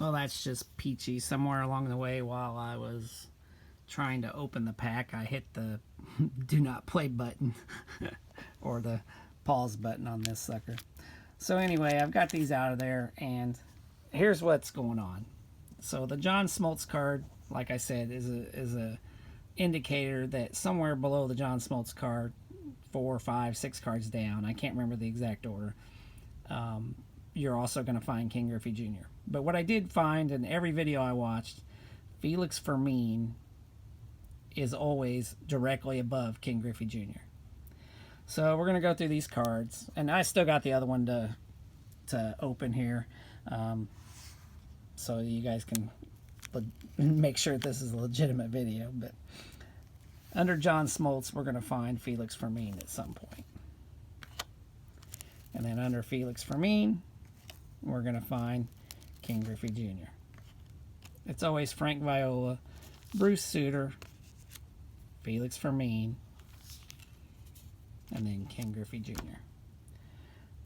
Well, that's just peachy. Somewhere along the way while I was trying to open the pack, I hit the do not play button or the pause button on this sucker. So anyway, I've got these out of there, and here's what's going on. So the John Smoltz card, like I said, is a indicator that somewhere below the John Smoltz card, 4, 5, 6 cards down, I can't remember the exact order, you're also going to find King Griffey Jr. But what I did find in every video I watched, Felix Fermin is always directly above King Griffey Jr. So we're going to go through these cards, and I still got the other one to open here, so you guys can make sure this is a legitimate video. But under John Smoltz, we're going to find Felix Fermin at some point. And then under Felix Fermin, we're going to find King Griffey Jr. It's always Frank Viola, Bruce Sutter, Felix Fermin, and then King Griffey Jr.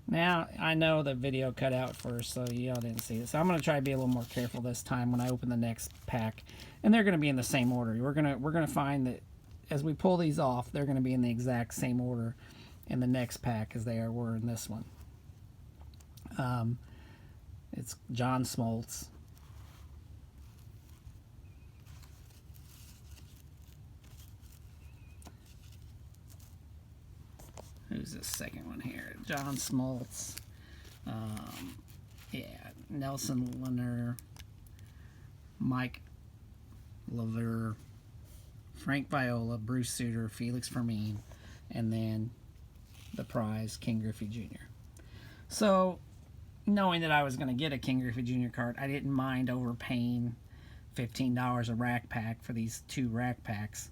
Now, I know the video cut out first, so y'all didn't see this. So I'm going to try to be a little more careful this time when I open the next pack. And they're going to be in the same order. We're going to find that as we pull these off, they're going to be in the exact same order in the next pack as they were in this one. It's John Smoltz. Who's this second one here? John Smoltz. Yeah, Nelson Lanier, Mike Laver, Frank Viola, Bruce Sutter, Felix Fermin, and then the prize, King Griffey Jr. So, knowing that I was going to get a King Griffey Jr. card, I didn't mind overpaying $15 a rack pack for these 2 rack packs,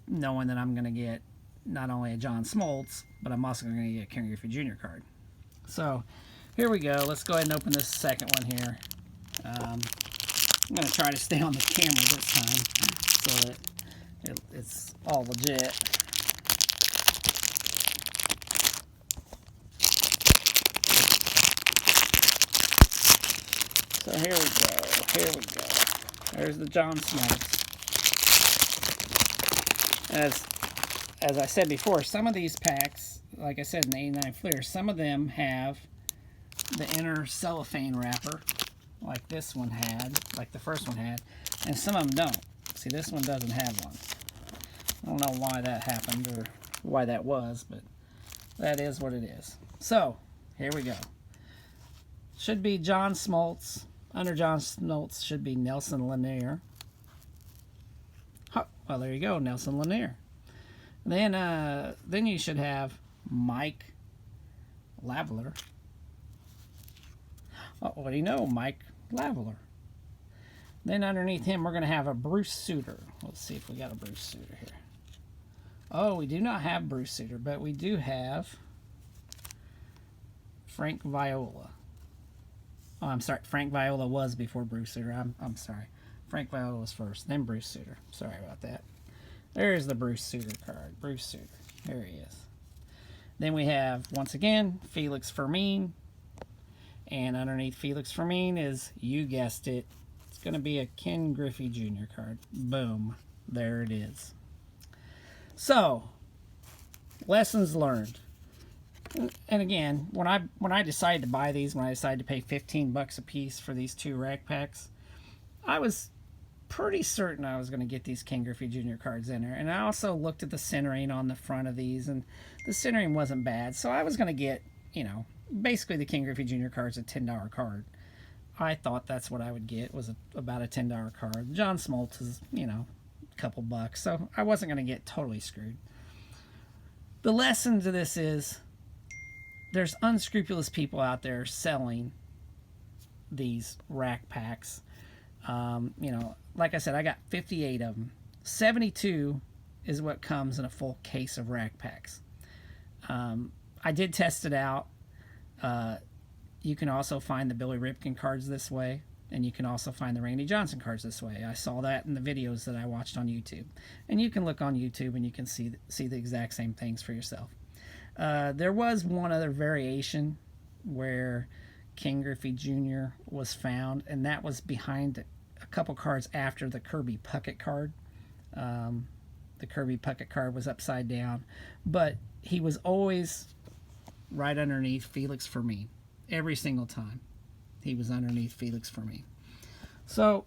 knowing that I'm going to get not only a John Smoltz, but I'm also going to get a King Griffey Jr. card. So, here we go. Let's go ahead and open this second one here. I'm going to try to stay on the camera this time so that it's all legit. So here we go. Here we go. There's the John Smoltz. As I said before, some of these packs, like I said in the 89 Fleer, some of them have the inner cellophane wrapper, like this one had, like the first one had, and some of them don't. See, this one doesn't have one. I don't know why that happened or why that was, but that is what it is. So, here we go. Should be John Smoltz. Under John Smoltz should be Nelson Lanier. Well, there you go, Nelson Lanier. Then you should have Mike Laveler. Oh, what do you know? Mike Laveler. Then underneath him, we're going to have a Bruce Sutter. Let's see if we got a Bruce Sutter here. Oh, we do not have Bruce Sutter, but we do have Frank Viola. Oh, I'm sorry. Frank Viola was before Bruce Sutter. I'm sorry. Frank Viola was first, then Bruce Sutter. Sorry about that. There's the Bruce Sutter card. Bruce Sutter. There he is. Then we have, once again, Felix Fermin. And underneath Felix Fermin is, you guessed it, it's going to be a Ken Griffey Jr. card. Boom. There it is. So, lessons learned. And again, when I decided to buy these, when I decided to pay $15 a piece for these 2 rack packs, I was pretty certain I was going to get these King Griffey Jr. cards in there. And I also looked at the centering on the front of these, and the centering wasn't bad. So I was going to get, you know, basically the King Griffey Jr. card's a $10 card. I thought that's what I would get, was about a $10 card. John Smoltz is, you know, a couple bucks. So I wasn't going to get totally screwed. The lesson to this is there's unscrupulous people out there selling these rack packs. You know, like I said, I got 58 of them. 72 is what comes in a full case of rack packs. I did test it out. You can also find the Billy Ripken cards this way, and you can also find the Randy Johnson cards this way. I saw that in the videos that I watched on YouTube. And you can look on YouTube and you can see the exact same things for yourself. There was one other variation where King Griffey Jr. was found, and that was behind a couple cards after the Kirby Puckett card. The Kirby Puckett card was upside down, but he was always right underneath Felix Fermin. Every single time he was underneath Felix Fermin. So,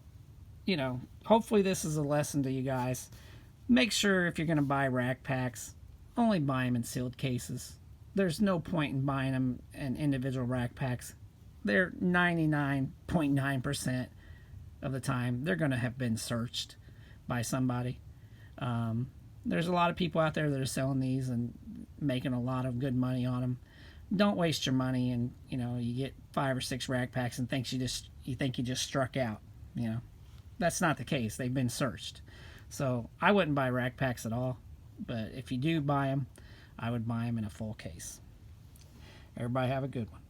you know, hopefully this is a lesson to you guys. Make sure if you're going to buy rack packs, only buy them in sealed cases. There's no point in buying them in individual rack packs. They're 99.9% of the time they're going to have been searched by somebody. There's a lot of people out there that are selling these and making a lot of good money on them. Don't waste your money, and you know, you get 5 or 6 rack packs and think you just struck out. You know, that's not the case. They've been searched. So I wouldn't buy rack packs at all, but if you do buy them, I would buy them in a full case. Everybody have a good one.